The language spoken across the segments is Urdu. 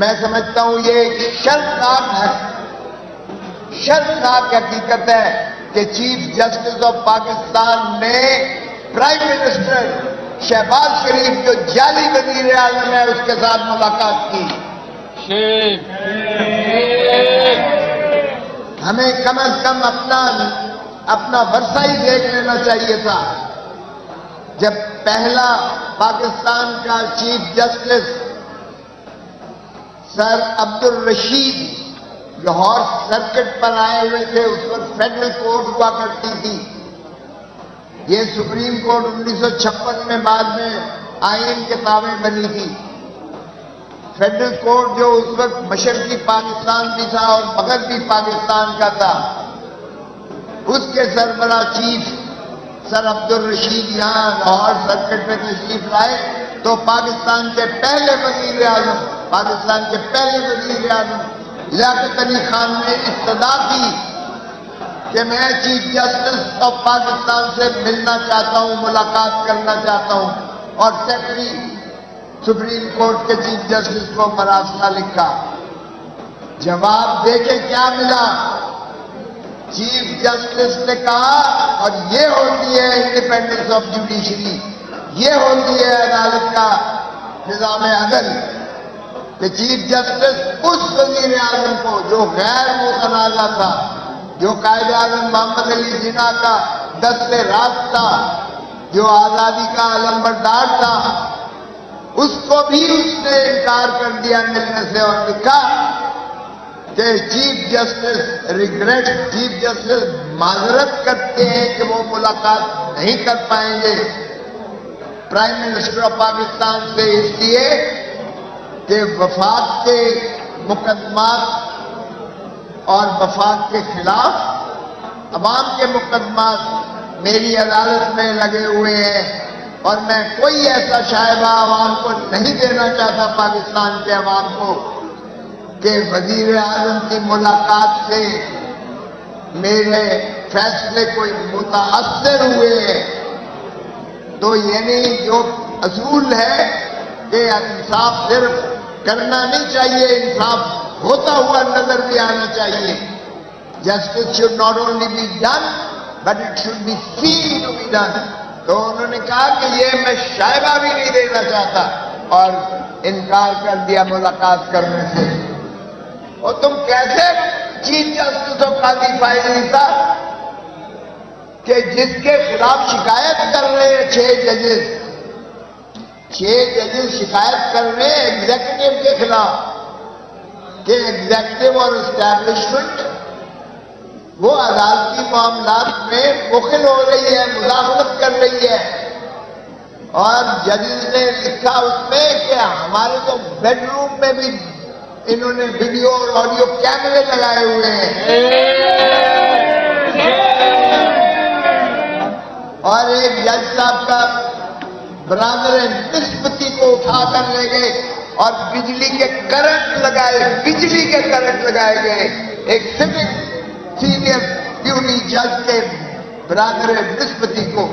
میں سمجھتا ہوں یہ ایک شرمناک حقیقت ہے کہ چیف جسٹس آف پاکستان نے پرائم منسٹر شہباز شریف جو جعلی وزیر اعظم ہے اس کے ساتھ ملاقات کی. ہمیں کم از کم اپنا ورثہ ہی دیکھ لینا چاہیے تھا. جب پہلا پاکستان کا چیف جسٹس سر عبد الرشید لاہور سرکٹ پر آئے ہوئے تھے. اس وقت فیڈرل کورٹ ہوا کرتی تھی. یہ سپریم کورٹ 1956 میں بعد میں آئین کتابیں بنی تھی. فیڈرل کورٹ جو اس وقت مشرقی پاکستان بھی تھا اور مغربی پاکستان کا تھا، اس کے سربراہ چیف سر عبد الرشید یہاں لاہور سرکٹ میں تشریف لائے تو پاکستان کے پہلے وزیر اعظم لیاقت علی خان نے استدعا کی کہ میں چیف جسٹس آف پاکستان سے ملنا چاہتا ہوں، ملاقات کرنا چاہتا ہوں، اور سیکرٹری سپریم کورٹ کے چیف جسٹس کو مراسلہ لکھا. جواب دے کے کیا ملا؟ چیف جسٹس نے کہا، اور یہ ہوتی ہے انڈیپینڈنس آف جوڈیشری، یہ ہوتی ہے عدالت کا نظام عدل، کہ چیف جسٹس اس وزیر اعظم کو جو غیر متنازع تھا، جو قائد اعظم محمد علی جناح کا دست راست تھا، جو آزادی کا علمبردار تھا، اس کو بھی اس نے انکار کر دیا ملنے سے، اور لکھا کہ چیف جسٹس معذرت کرتے ہیں کہ وہ ملاقات نہیں کر پائیں گے پرائم منسٹر آف پاکستان سے، اس لیے کہ وفاق کے مقدمات اور وفاق کے خلاف عوام کے مقدمات میری عدالت میں لگے ہوئے ہیں، اور میں کوئی ایسا شائبہ عوام کو نہیں دینا چاہتا، پاکستان کے عوام کو، کہ وزیر اعظم کی ملاقات سے میرے فیصلے کوئی متاثر ہوئے. تو یعنی جو اصول ہے کہ انصاف صرف کرنا نہیں چاہیے، انصاف ہوتا ہوا نظر بھی آنا چاہیے. Justice should not only be done but it should be seen to be done. تو انہوں نے کہا کہ یہ میں شائبہ بھی نہیں دینا چاہتا، اور انکار کر دیا ملاقات کرنے سے. اور تم کیسے چیف جسٹس آف قاضی فائز علی صاحب کہ جس کے خلاف شکایت کر رہے ہیں 6 ججز شکایت کر رہے ہیں ایگزیکٹو کے خلاف کہ ایگزیکٹو اور اسٹیبلشمنٹ وہ عدالتی معاملات میں دخل ہو رہی ہے، مداخلت کر رہی ہے. اور ججز نے لکھا اس میں کہ ہمارے تو بیڈ روم میں بھی انہوں نے ویڈیو اور آڈیو کیمرے لگائے ہوئے ہیں. اور ایک جج صاحب کا برادر نسبتی کو اٹھا کر لے گئے اور بجلی کے کرنٹ لگائے گئے. ایک سینئر ڈیوٹی جج کے برادر نسبتی کو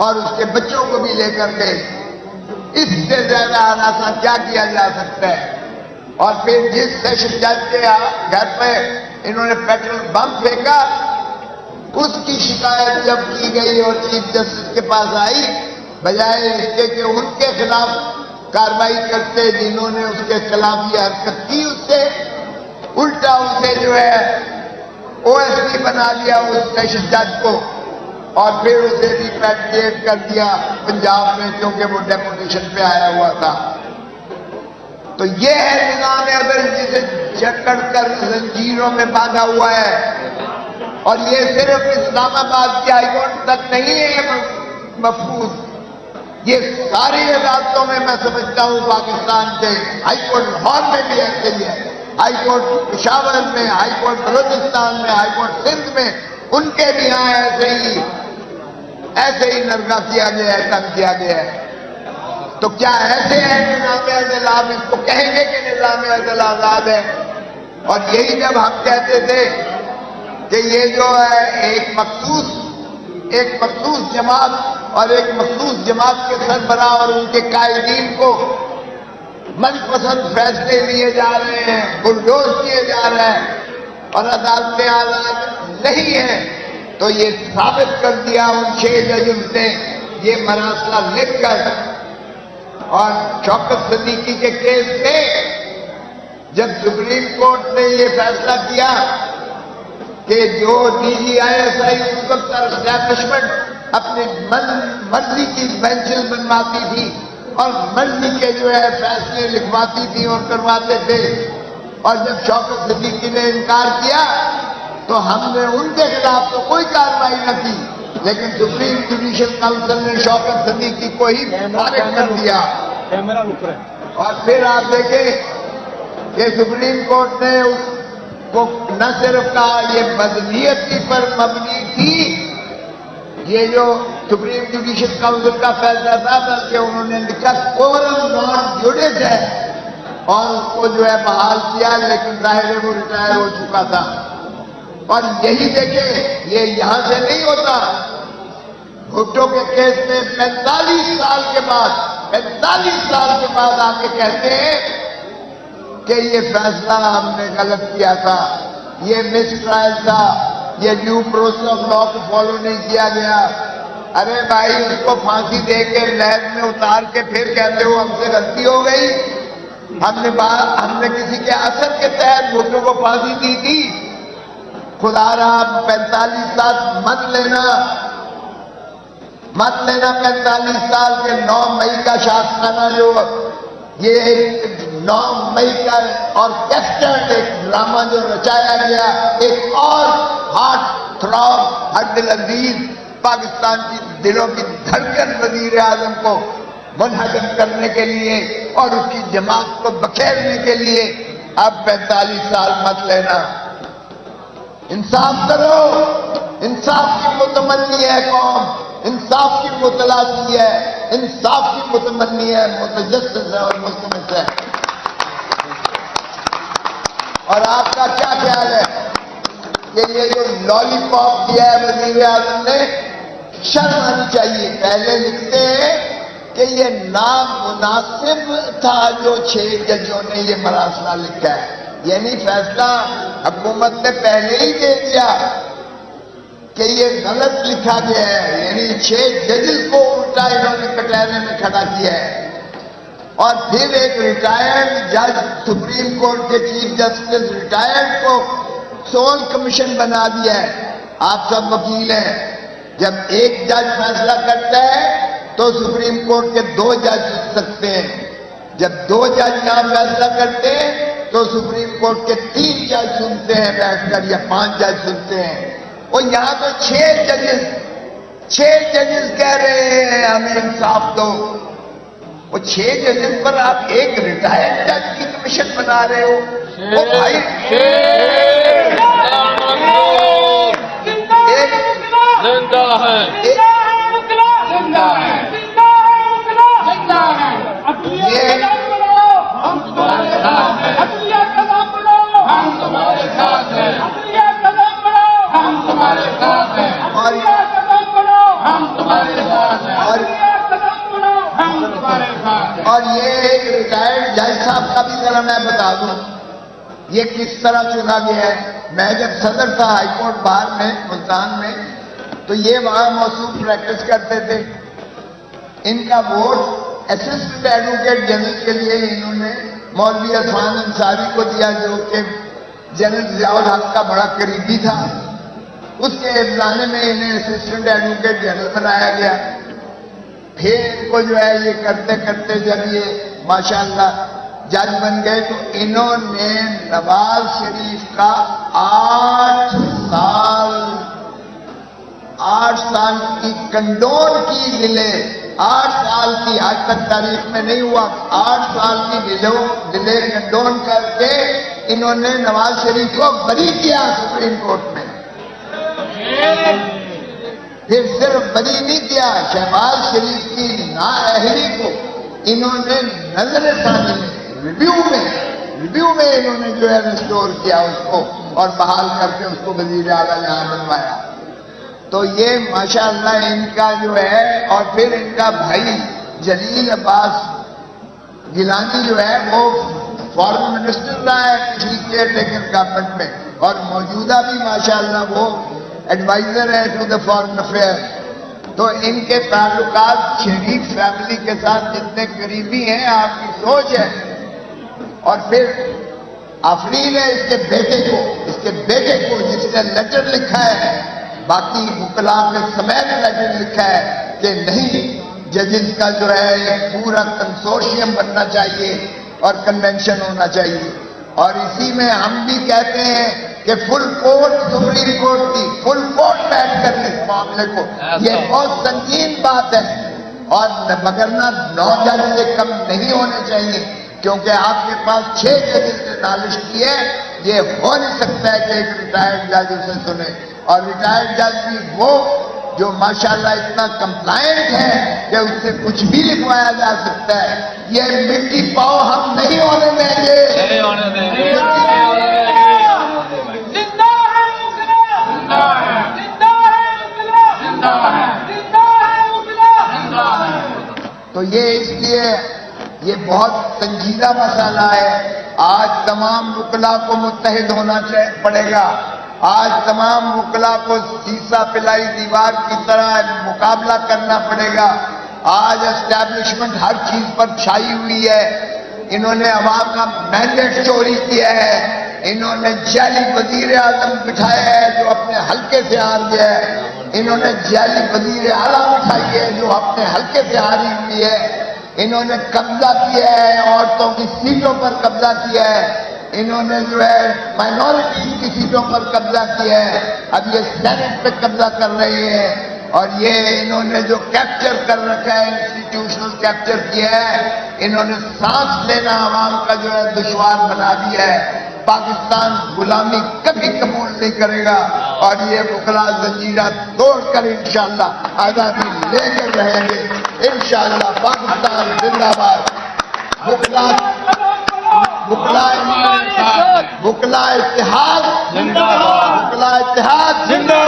اور اس کے بچوں کو بھی لے کر گئے. اس سے زیادہ آسان کیا کیا جا سکتا ہے؟ اور پھر جس سیشن جج کے گھر پہ انہوں نے پیٹرول بم پھینکا، اس کی شکایت جب کی گئی اور چیف جسٹس کے پاس آئی، بجائے اس کے کہ ان کے خلاف کارروائی کرتے جنہوں نے اس کے خلاف یہ حرکت کی، اس سے الٹا اسے جو ہے او ایس پی بنا دیا اس سیشن جج کو، اور پھر اسے ریپیٹریٹ کر دیا پنجاب میں کیونکہ وہ ڈیپوٹیشن پہ آیا ہوا تھا. تو یہ ہے نظام عدل جسے جکڑ کر زنجیروں میں باندھا ہوا ہے. اور یہ صرف اسلام آباد کے ہائی کورٹ تک نہیں ہے محفوظ، یہ ساری عدالتوں میں میں سمجھتا ہوں پاکستان کے ہائی کورٹ لاہور میں بھی ایسے ہی ہے، ہائی کورٹ پشاور میں، ہائی کورٹ بلوچستان میں، ہائی کورٹ سندھ میں، ان کے بھی یہاں ایسے ہی نرگا کیا گیا ہے، تنگ کیا گیا ہے. تو کیا ایسے ہے نظام عدل؟ آپ اس کو کہیں گے کہ نظام عدل آزاد ہے؟ اور یہی جب ہم کہتے تھے کہ یہ جو ہے ایک مخصوص جماعت اور ایک مخصوص جماعت کے سربراہ اور ان کے قائدین کو من پسند فیصلے لیے جا رہے ہیں، بلڈوز کیے جا رہے ہیں اور عدالتیں آزاد نہیں ہیں، تو یہ ثابت کر دیا ان 6 ججز نے یہ مراسلہ لکھ کر۔ اور شوکت صدیقی کے کیس میں جب سپریم کورٹ نے یہ فیصلہ کیا کہ جو D G I S I اس وقت اسٹیبلشمنٹ اپنی مرضی کی بینچز بنواتی تھی اور مرضی کے جو ہے فیصلے لکھواتی تھی اور کرواتے تھے، اور جب شوکت صدیقی نے انکار کیا تو ہم نے ان کے خلاف تو کوئی کارروائی نہ کی، لیکن سپریم جوڈیشل کاؤنسل نے شوکت صدیقی کو ہی فارغ کر دیا۔ اور پھر آپ دیکھیں کہ سپریم کورٹ نے اس کو نہ صرف کہا یہ بدنیتی پر مبنی تھی، یہ جو سپریم جوڈیشل کاؤنسل کا فیصلہ تھا، بلکہ انہوں نے لکھا کورم نان جوڈس ہے اور اس کو جو ہے بحال کیا، لیکن ظاہر ہے وہ ریٹائر ہو چکا تھا۔ اور یہی دیکھیں یہ یہاں سے نہیں ہوتا، بھٹو کے کیس میں 45 سال کے بعد آ کے کہتے ہیں کہ یہ فیصلہ ہم نے غلط کیا تھا، یہ مس ٹرائل تھا، یہ ڈیو پروسیس آف لا کو فالو نہیں کیا گیا۔ ارے بھائی، اس کو پھانسی دے کے نہر میں اتار کے پھر کہتے ہو ہم سے غلطی ہو گئی، ہم نے کسی کے اثر کے تحت بھٹو کو پھانسی دی تھی۔ خدا رہا 45 سال مت لینا 45 سال کے 9 مئی کا شاستانہ جو یہ 9 مئی کا آرکیسٹرڈ ایک ڈرامہ جو رچایا گیا، ایک اور ہارٹ تھراب ہر دل عزیز پاکستان کی دلوں کی دھڑکن وزیر اعظم کو منہدم کرنے کے لیے اور اس کی جماعت کو بکھیرنے کے لیے اب 45 سال مت لینا۔ انصاف کرو، انصاف کی متمنی ہے قوم، انصاف کی متلاسی ہے، انصاف کی متمنی ہے، متجسس ہے اور مستمت ہے۔ اور آپ کا کیا خیال ہے کہ یہ جو لالی پاپ دیا ہے وزیر اعظم نے، شرم آنی چاہیے۔ پہلے لکھتے ہیں کہ یہ نامناسب تھا جو 6 ججوں نے یہ مراسلہ لکھا ہے، یعنی فیصلہ حکومت نے پہلے ہی دے دیا کہ یہ غلط لکھا گیا ہے، یعنی 6 ججز کو الٹا انہوں نے کٹہرے میں کھڑا کیا ہے۔ اور پھر ایک ریٹائرڈ جج سپریم کورٹ کے چیف جسٹس ریٹائرڈ کو سول کمیشن بنا دیا ہے۔ آپ سب وکیل ہیں، جب ایک جج فیصلہ کرتا ہے تو سپریم کورٹ کے 2 جج سن سکتے ہیں، جب 2 جج یہاں فیصلہ کرتے ہیں تو سپریم کورٹ کے 3 جج سنتے ہیں بیٹھ کر، یا 5 جج سنتے ہیں۔ اور یہاں تو 6 ججز کہہ رہے ہیں ہمیں انصاف دو۔ وہ 6 ججز پر آپ ایک ریٹائرڈ جج کی کمیشن بنا رہے ہو۔ وہ بھائی اور یہ ایک ریٹائرڈ جج صاحب کا بھی ذرا میں بتا دوں یہ کس طرح چنا گیا ہے۔ میں جب صدر تھا ہائی کورٹ باہر میں ملتان میں، تو یہ وہاں موصوف پریکٹس کرتے تھے۔ ان کا ووٹ اسسٹنٹ ایڈوکیٹ جنرل کے لیے انہوں نے مولوی عثمان انصاری کو دیا، جو کہ جنرل ضیاء الحق کا بڑا قریبی تھا۔ اس کے افزانے میں انہیں اسسٹنٹ ایڈوکیٹ جنرل بنایا گیا۔ پھر ان کو جو ہے یہ کرتے کرتے جب یہ ماشاءاللہ جج بن گئے تو انہوں نے نواز شریف کا 8 سال کی کنڈون کی ڈیلے، 8 سال کی آج تک تاریخ میں نہیں ہوا، 8 سال کی ڈیلے کنڈون کر کے انہوں نے نواز شریف کو بری کیا سپریم کورٹ میں۔ پھر صرف بری نہیں کیا، شہباز شریف کی نااہلی کو انہوں نے نظر ثانی میں ریویو میں انہوں نے جو ہے ریسٹور کیا اس کو اور بحال کر کے اس کو وزیر اعلیٰ یہاں بنوایا۔ تو یہ ماشاءاللہ ان کا جو ہے، اور پھر ان کا بھائی جلیل عباس گیلانی جو ہے وہ فارن منسٹر رہا ہے پچھلی کیئر ٹیکن گورنمنٹ میں، اور موجودہ بھی ماشاءاللہ وہ ایڈوائزر ہے ٹو دا فارن افیئر. تو ان کے تعلقات شریف فیملی کے ساتھ جتنے قریبی ہیں آپ کی سوچ ہے. اور پھر آفرین ہے اس کے بیٹے کو جس نے لیٹر لکھا ہے، باقی وکلاء کے سمیت لیٹر لکھا ہے کہ نہیں، ججز کا جو ہے ایک پورا کنسورشیم بننا چاہیے اور کنونشن ہونا چاہیے. اور اسی میں ہم بھی کہتے ہیں کہ فل کورٹ سپریم کورٹ کی فل کورٹ بیٹھ کر اس معاملے کو، یہ بہت سنگین بات ہے، اور مگر نہ 9 جج سے کم نہیں ہونے چاہیے، کیونکہ آپ کے پاس 6 ججز نے نالش کی ہے. یہ ہو نہیں سکتا ہے کہ ایک ریٹائرڈ جج اسے سنے، اور ریٹائرڈ جج بھی وہ جو ماشاءاللہ اتنا کمپلائنٹ ہے کہ اس سے کچھ بھی لکھوایا جا سکتا ہے. یہ مٹی پاؤ ہم نہیں ہونے دیں گے. تو یہ اس لیے یہ بہت سنجیدہ مسئلہ ہے. آج تمام وکلاء کو متحد ہونا پڑے گا. آج تمام وکلاء کو سیسا پلائی دیوار کی طرح مقابلہ کرنا پڑے گا. آج اسٹیبلشمنٹ ہر چیز پر چھائی ہوئی ہے. انہوں نے عوام کا مینڈیٹ چوری کیا ہے. انہوں نے جعلی وزیر اعظم بٹھایا ہے جو اپنے حلقے سے ہار گیا ہے. انہوں نے جعلی وزیر اعلیٰ بٹھائی ہے جو اپنے حلقے سے ہاری ہوئی ہے. انہوں نے قبضہ کیا ہے، عورتوں کی سیٹوں پر قبضہ کیا ہے. انہوں نے جو ہے مائنورٹیز کی سیٹوں پر قبضہ کیا ہے. اب یہ سینٹ پہ قبضہ کر رہے ہیں، اور یہ انہوں نے جو کیپچر کر رکھا ہے، انسٹیٹیوشنل کیپچر کیا ہے، انہوں نے سانس لینا عوام کا جو ہے دشوار بنا دیا ہے. پاکستان غلامی کبھی قبول نہیں کرے گا، اور یہ وکلاء زنجیرہ توڑ کر انشاءاللہ آزادی لے کر رہیں گے. انشاءاللہ پاکستان زندہ باد. وکلاء اتحاد زندہ باد. وکلاء اتحاد زندہ